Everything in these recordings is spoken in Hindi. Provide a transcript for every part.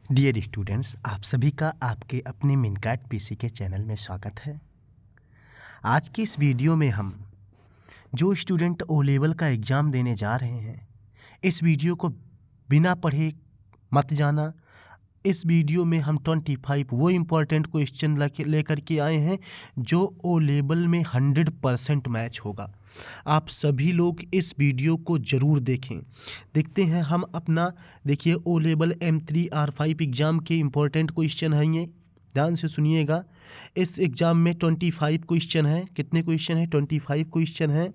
डियर स्टूडेंट्स, आप सभी का आपके अपने मिनकाट पीसी के चैनल में स्वागत है। आज की इस वीडियो में हम जो स्टूडेंट ओ लेवल का एग्ज़ाम देने जा रहे हैं, इस वीडियो को बिना पढ़े मत जाना। इस वीडियो में हम 25 वो इम्पोर्टेंट क्वेश्चन लेकर के आए हैं जो ओ लेवल में 100% मैच होगा। आप सभी लोग इस वीडियो को ज़रूर देखें। देखते हैं हम अपना। देखिए, O level M3 R5 exam के इम्पोर्टेंट क्वेश्चन हैं ये, ध्यान से सुनिएगा। इस एग्ज़ाम में 25 क्वेश्चन हैं। कितने क्वेश्चन हैं? 25 क्वेश्चन हैं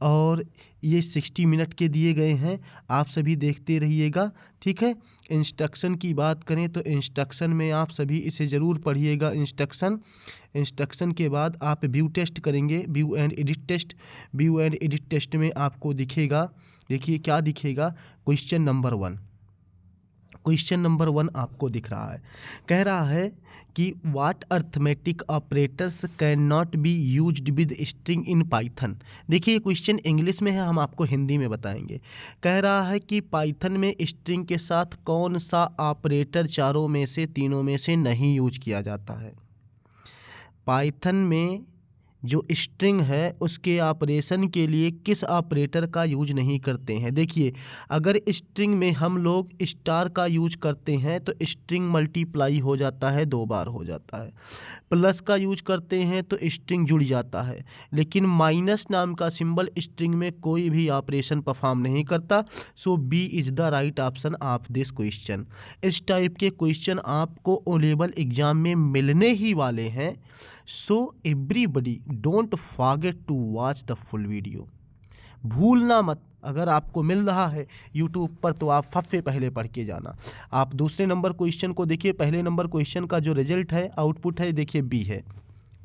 और ये 60 मिनट के दिए गए हैं। आप सभी देखते रहिएगा, ठीक है। इंस्ट्रक्शन की बात करें तो इंस्ट्रक्शन में आप सभी इसे ज़रूर पढ़िएगा। इंस्ट्रक्शन के बाद आप व्यू टेस्ट करेंगे, view and edit test. View and edit test में आपको दिखेगा, देखिए क्या दिखेगा। क्वेश्चन नंबर 1 आपको दिख रहा है। कह रहा है कि what arithmetic operators can not be used with string in Python. देखिए, ये क्वेश्चन इंग्लिश में है, हम आपको हिंदी में बताएंगे। कह रहा है कि पाइथन में स्ट्रिंग के साथ कौन सा ऑपरेटर चारों में से, तीनों में से नहीं यूज किया जाता है। पाइथन में जो स्ट्रिंग है उसके ऑपरेशन के लिए किस ऑपरेटर का यूज नहीं करते हैं। देखिए, अगर स्ट्रिंग में हम लोग स्टार का यूज करते हैं तो स्ट्रिंग मल्टीप्लाई हो जाता है, 2 बार हो जाता है। प्लस का यूज करते हैं तो स्ट्रिंग जुड़ जाता है। लेकिन माइनस नाम का सिंबल स्ट्रिंग में कोई भी ऑपरेशन परफॉर्म नहीं करता। So B is the right option of this question. इस टाइप के क्वेश्चन आपको ओ लेवल एग्जाम में मिलने ही वाले हैं। So everybody don't forget to watch the full video. भूलना मत। अगर आपको मिल रहा है यूट्यूब पर तो आप सबसे पहले पढ़ के जाना। आप दूसरे नंबर क्वेश्चन को देखिए। पहले नंबर क्वेश्चन का जो रिजल्ट है, आउटपुट है, देखिए बी है।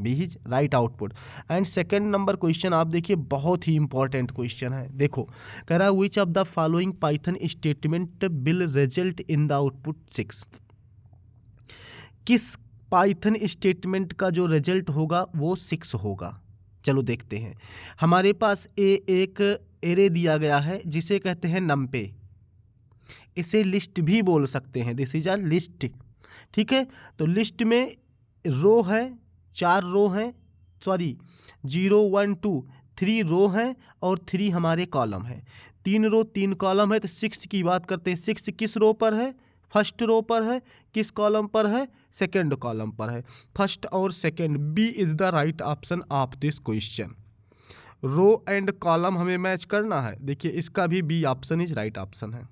B is right output. And second number question आप देखिए, बहुत ही इंपॉर्टेंट क्वेश्चन है। देखो, कह रहा है विच of the following Python statement will result in the output 6। किस पाइथन स्टेटमेंट का जो रिजल्ट होगा वो 6 होगा। चलो देखते हैं। हमारे पास एक एरे दिया गया है जिसे कहते हैं नमपे। इसे लिस्ट भी बोल सकते हैं, दिस इज अ लिस्ट, ठीक है। तो लिस्ट में रो है, 4 रो हैं, सॉरी 0 1 2 3 रो हैं और 3 हमारे कॉलम हैं। 3 रो 3 कॉलम है। तो 6 की बात करते हैं। 6 किस रो पर है? फर्स्ट रो पर है। किस कॉलम पर है? सेकंड कॉलम पर है। फर्स्ट और second, B is the right option of this question. Row and column हमें मैच करना है। देखिए, इसका भी B option is right option है।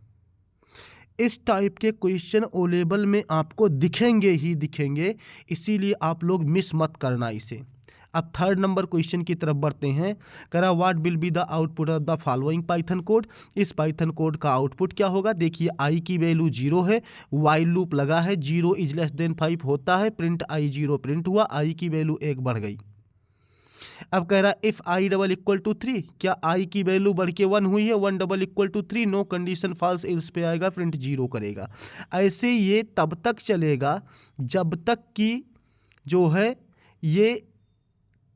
इस टाइप के क्वेश्चन ओ लेवल में आपको दिखेंगे ही दिखेंगे, इसीलिए आप लोग मिस मत करना इसे। अब थर्ड नंबर क्वेश्चन की तरफ बढ़ते हैं। कह रहा what will be the output of the following Python code. इस पाइथन कोड का आउटपुट क्या होगा? देखिए, आई की वैल्यू 0 है, वाइल लूप लगा है, 0 इज लेस देन 5 होता है, प्रिंट आई 0 प्रिंट हुआ, आई की वैल्यू 1 बढ़ गई। अब कह रहा if i double equal to 3, क्या आई की वैल्यू बढ़ के 1 हुई है? 1 double equal to 3, no condition false, इस पे आएगा, प्रिंट 0 करेगा। ऐसे ये तब तक चलेगा जब तक कि जो है ये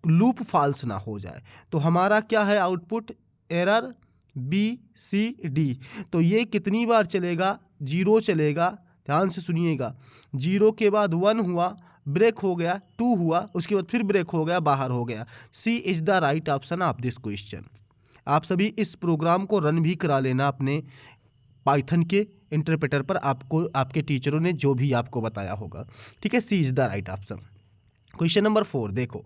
लूप फॉल्स ना हो जाए। तो हमारा क्या है आउटपुट? Error BCD। तो ये कितनी बार चलेगा? 0 चलेगा। ध्यान से सुनिएगा। 0 के बाद 1 हुआ, ब्रेक हो गया, 2 हुआ, उसके बाद फिर ब्रेक हो गया, बाहर हो गया। C is the right option of this question. आप सभी इस प्रोग्राम को रन भी करा लेना अपने पाइथन के इंटरप्रेटर पर, आपको आपके टीचरों ने जो भी आपको बताया होगा, ठीक है। C is the right option. Question number 4 देखो,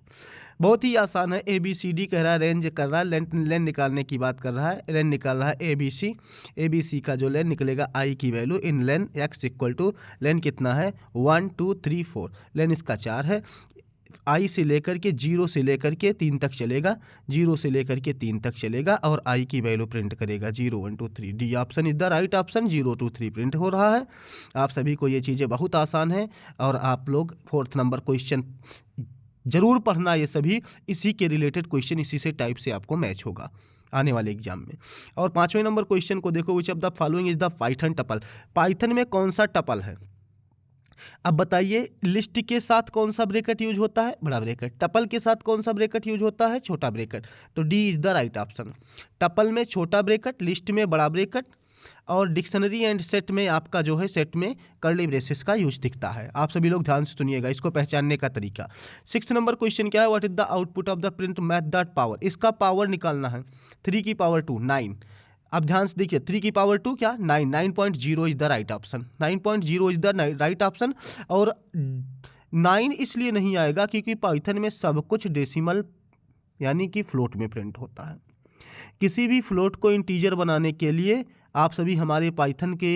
बहुत ही आसान है। ABCD कह रहा है, रेंज कर रहा है, लेन निकालने की बात कर रहा है। लेन निकाल रहा है ABC का जो लेन निकलेगा, आई की वैल्यू इन लेन x इक्वल टू, लेन कितना है? 1 2 3 4, लेन इसका 4 है। आई से लेकर के 0 से लेकर के 3 तक चलेगा, 0 से लेकर के 3 तक चलेगा और आई की वैल्यू प्रिंट करेगा 0 1 2 3। D option is the right option, 0 2 3 print हो रहा है। आप सभी को ये चीज़ें बहुत आसान है और आप लोग 4th नंबर क्वेश्चन जरूर पढ़ना। ये सभी इसी के रिलेटेड क्वेश्चन, इसी से टाइप से आपको मैच होगा आने वाले एग्जाम में। और 5वें नंबर क्वेश्चन को देखो, विच of the following is the Python tuple. Python में कौन सा टपल है? अब बताइए, लिस्ट के साथ कौन सा ब्रैकेट यूज होता है? बड़ा ब्रैकेट। टपल के साथ कौन सा ब्रैकेट यूज होता है? छोटा ब्रैकेट। तो D is the right option. Tuple में छोटा ब्रैकेट, लिस्ट में बड़ा ब्रैकेट। और डिक्शनरी एंड सेट में आपका जो है सेट में कर्ली ब्रेसेस का यूज दिखता है। आप सभी लोग ध्यान से सुनिएगा इसको पहचानने का तरीका। 6 नंबर क्वेश्चन क्या है, what is the output of the print method power. इसका पावर निकालना है 3 की पावर 2 9। अब ध्यान से देखिए 3 की पावर 2 क्या 9, 9.0 is the right option, 9.0 is the right option. और 9 इसलिए नहीं आएगा क्योंकि पाइथन में सब कुछ डेसिमल यानी कि फ्लोट में प्रिंट होता है। किसी भी फ्लोट को इंटीजर बनाने के लिए आप सभी हमारे पाइथन के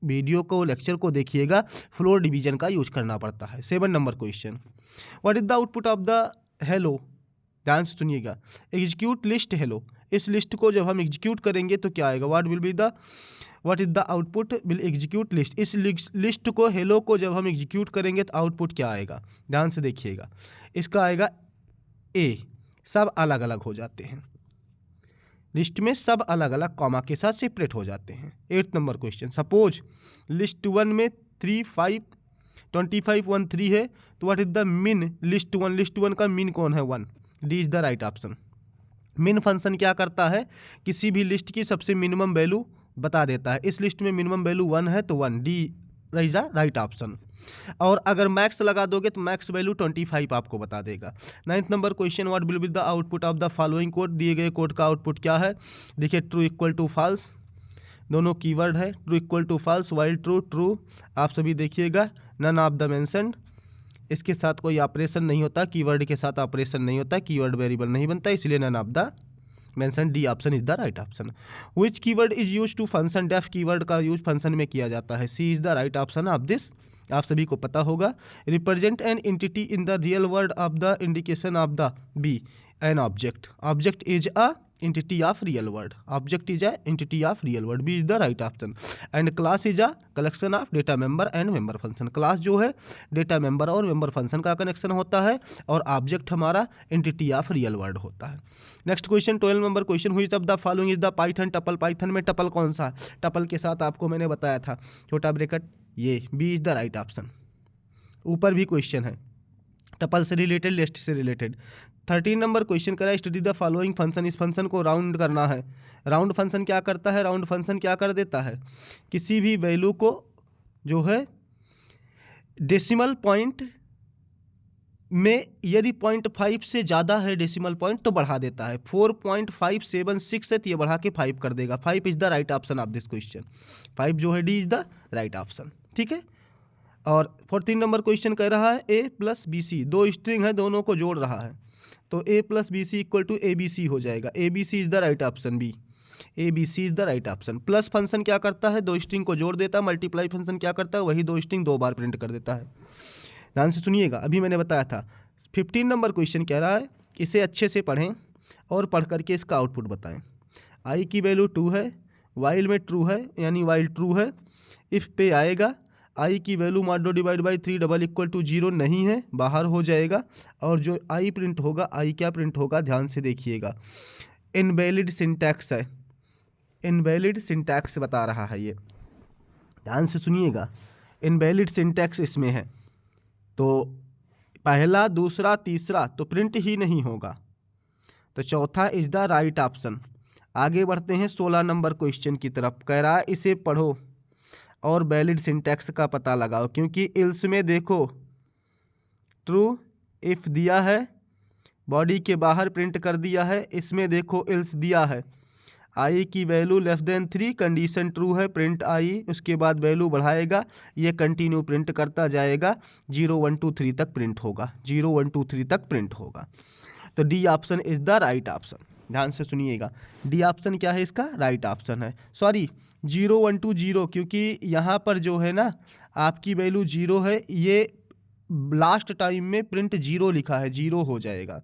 वीडियो को लेक्चर को देखिएगा, फ्लोट डिवीजन का यूज करना पड़ता है। 7 number question, what is the output of the hello. ध्यान से सुनिएगा, एग्जीक्यूट लिस्ट हेलो। इस लिस्ट को जब हम एग्जीक्यूट करेंगे तो क्या आएगा, what is the output will execute list. इस लिस्ट को हेलो को जब हम एग्जीक्यूट करेंगे तो आउटपुट क्या आएगा, ध्यान से देखिएगा, इसका आएगा ए। सब अलग अलग हो जाते हैं, लिस्ट में सब अलग अलग कॉमा के साथ सेपरेट हो जाते हैं। 8 नंबर क्वेश्चन, सपोज लिस्ट 1 में 3 5 25 1 3 है, तो व्हाट इज द मिन लिस्ट 1। लिस्ट 1 का मिन कौन है 1, D is the right option. मिन फंक्शन क्या करता है, किसी भी लिस्ट की सबसे मिनिमम वैल्यू बता देता है। इस लिस्ट में मिनिमम वैल्यू 1 है तो 1, D is the right option. और अगर मैक्स लगा दोगे तो मैक्स वैल्यू 25 आपको बता देगा। 9th number question, what will be the output of the following code. दिए गए कोड का आउटपुट क्या है, देखिए ट्रू इक्वल टू फॉल्स, दोनों कीवर्ड है, true equal to false, while true true. आप सभी देखिएगा, नन ऑफ द मेंशन्ड, इसके साथ कोई ऑपरेशन नहीं होता, कीवर्ड के साथ ऑपरेशन नहीं होता, कीवर्ड वेरिएबल नहीं बनता, इसलिए none of the mention, D option is the right option. Which keyword is use to function, def keyword का यूज फंक्शन में किया जाता है, C is the right option of this. आप सभी को पता होगा। Represent an entity in the real world of the indication of the B an object, object is a entity of real world, object is a entity of real world, B is the right option। and class is a collection of data member and member function। class जो है डेटा मेंबर और मेंबर फंक्शन का कनेक्शन होता है और ऑब्जेक्ट हमारा entity of real world होता है। Next question 12 number question, which of the following is the Python tuple. Python में टपल कौन सा, टपल के साथ आपको मैंने बताया था छोटा ब्रैकेट, ये B is the right option. ऊपर भी क्वेश्चन है टपल से रिलेटेड, लिस्ट से रिलेटेड। 13 नंबर क्वेश्चन करा, स्टडी द फॉलोइंग फंक्शन। इस फंक्शन को राउंड करना है। राउंड फंक्शन क्या करता है, राउंड फंक्शन क्या कर देता है, किसी भी वैल्यू को जो है डेसिमल पॉइंट में यदि 0.5 से ज़्यादा है डेसिमल पॉइंट तो बढ़ा देता है। 4.576 है तो ये बढ़ा के 5 कर देगा। 5 is the right option of this question, 5 जो है D is the right option, ठीक है। और 14 नंबर क्वेश्चन कह रहा है ए प्लस बी सी, दो स्ट्रिंग है दोनों को जोड़ रहा है, तो A plus B C equal to A B C हो जाएगा। A B C is the right option, B A B C is the right option. Plus function क्या करता है, दो स्ट्रिंग को जोड़ देता है। मल्टीप्लाई फंक्शन क्या करता है, वही दो स्ट्रिंग 2 बार प्रिंट कर देता है। ध्यान से सुनिएगा, अभी मैंने बताया था। 15 नंबर क्वेश्चन कह रहा है, इसे अच्छे से पढ़ें और पढ़ करके इसका आउटपुट बताएं। आई की वैल्यू 2 है, वाइल में ट्रू है यानी वाइल ट्रू है। इफ़ पे आएगा, आई की value mod divide by 3 double equal to 0 नहीं है, बाहर हो जाएगा। और जो आई प्रिंट होगा, आई क्या प्रिंट होगा, ध्यान से देखिएगा, इनवैलिड सिंटैक्स है, इनवैलिड सिंटैक्स बता रहा है ये, ध्यान से सुनिएगा, इनवैलिड सिंटैक्स इसमें है। तो पहला दूसरा तीसरा तो प्रिंट ही नहीं होगा, तो चौथा इज द राइट ऑप्शन। आगे बढ़ते हैं 16 नंबर क्वेश्चन की तरफ। कह रहा है इसे पढ़ो और वैलिड सिंटैक्स का पता लगाओ, क्योंकि इल्स में देखो ट्रू इफ़ दिया है, बॉडी के बाहर प्रिंट कर दिया है, इसमें देखो इल्स दिया है, आई की value less than 3, condition true है, प्रिंट आई, उसके बाद वैल्यू बढ़ाएगा, ये कंटिन्यू प्रिंट करता जाएगा, 0 1 2 3 तक प्रिंट होगा, 0 1 2 3 तक प्रिंट होगा। तो D option is the right option. ध्यान से सुनिएगा, डी ऑप्शन क्या है, इसका राइट ऑप्शन है। सॉरी 0 1 2 0, क्योंकि यहाँ पर जो है ना आपकी वैल्यू 0 है, ये लास्ट टाइम में प्रिंट 0 लिखा है, 0 हो जाएगा,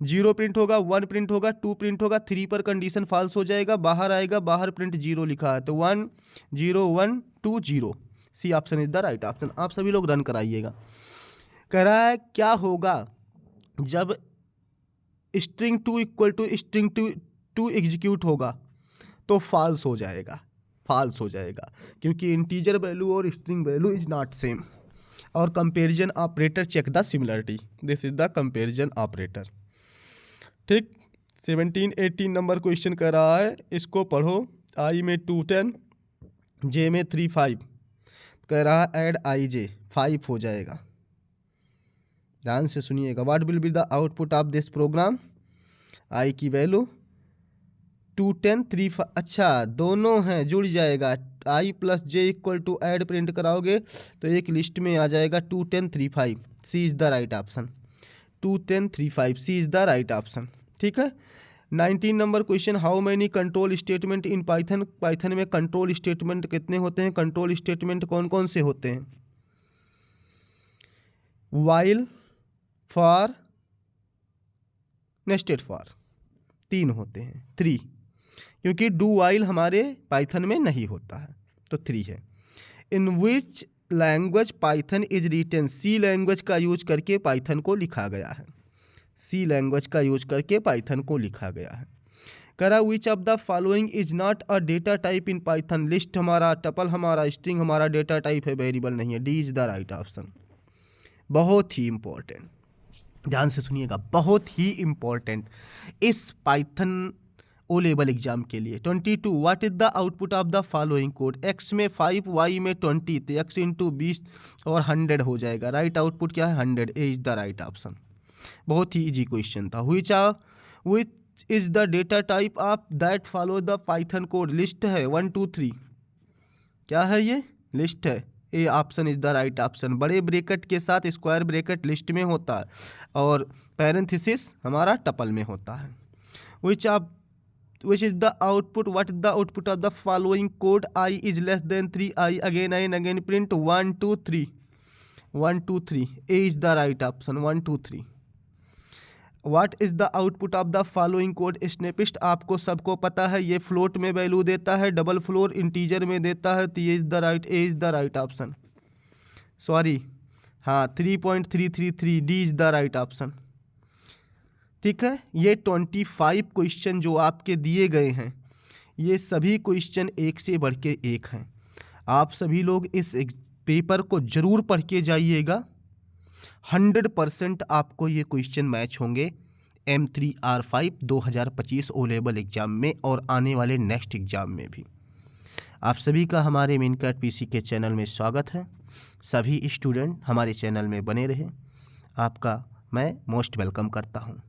0 प्रिंट होगा, 1 प्रिंट होगा, 2 प्रिंट होगा, 3 पर कंडीशन फॉल्स हो जाएगा, बाहर आएगा, बाहर प्रिंट 0 लिखा है, तो 1 0 1 2 0, C option is the right option. आप सभी लोग रन कराइएगा। कह रहा है क्या होगा जब string 2 equal to string 2 execute होगा, तो फॉल्स हो जाएगा, फॉल्स हो जाएगा, क्योंकि इंटीजर वैल्यू और string value is not same. और comparison operator check the similarity, this is the comparison operator, ठीक। 17 18 नंबर क्वेश्चन कर रहा है, इसको पढ़ो आई में 210, जे में 35, कह रहा ऐड आई जे 5 हो जाएगा। ध्यान से सुनिएगा। What will be the output of this program? I की वैल्यू 210 35, अच्छा दोनों हैं, जुड़ जाएगा। I plus J equal to add print कराओगे तो एक लिस्ट में आ जाएगा 210 35। C is the right option. 210 35 C is the right option. ठीक है। 19 नंबर question, how many control statement in Python? Python में कंट्रोल स्टेटमेंट कितने होते हैं? कंट्रोल स्टेटमेंट कौन कौन से होते हैं? वाइल, फॉर, नेस्टेड फॉर, 3 होते हैं। 3, क्योंकि डू वाइल हमारे पाइथन में नहीं होता है तो 3 है। In which language Python is written? C language का यूज करके पाइथन को लिखा गया है। सी लैंग्वेज का यूज करके पाइथन को लिखा गया है। करा which of the following is not a data type in Python? List हमारा, टपल हमारा, स्ट्रिंग हमारा डेटा टाइप है, वेरिएबल नहीं है। D is the right option. बहुत ही इंपॉर्टेंट, ध्यान से सुनिएगा, बहुत ही इंपॉर्टेंट इस पाइथन ओ लेवल एग्जाम के लिए। 22, what is the output of the following code? X में 5, वाई में 20, तो एक्स इंटू 20 और 100 हो जाएगा। राइट आउटपुट क्या है? 100। ए इज द राइट ऑप्शन। बहुत ही इजी क्वेश्चन था। Which is the data type of that follow the Python code? List है 1 2 3। क्या है ये? लिस्ट है। A option is the right option. बड़े ब्रैकेट के साथ स्क्वायर ब्रैकेट लिस्ट में होता है और पैरेंथेसिस हमारा टपल में होता है। which is the output, what is the output of the following code? I is less than 3, I again print 1 2 3 1 2 3। A is the right option, 1 2 3। What is the output of the following code? स्नैपिस्ट आपको सबको पता है, ये फ्लोट में वैल्यू देता है, डबल फ्लोर इंटीजर में देता है, तो ये is the right, A is the right option. Sorry, हाँ 3.333, D is the right option. ठीक है। ये 25 क्वेश्चन जो आपके दिए गए हैं, ये सभी क्वेश्चन एक से बढ़ के एक हैं। आप सभी लोग इस पेपर को ज़रूर पढ़ के जाइएगा। 100% आपको ये क्वेश्चन मैच होंगे M3R5 2025 ओ लेवल एग्ज़ाम में और आने वाले नेक्स्ट एग्ज़ाम में भी। आप सभी का हमारे मिनकट पीसी के चैनल में स्वागत है। सभी स्टूडेंट हमारे चैनल में बने रहें। आपका मैं मोस्ट वेलकम करता हूँ।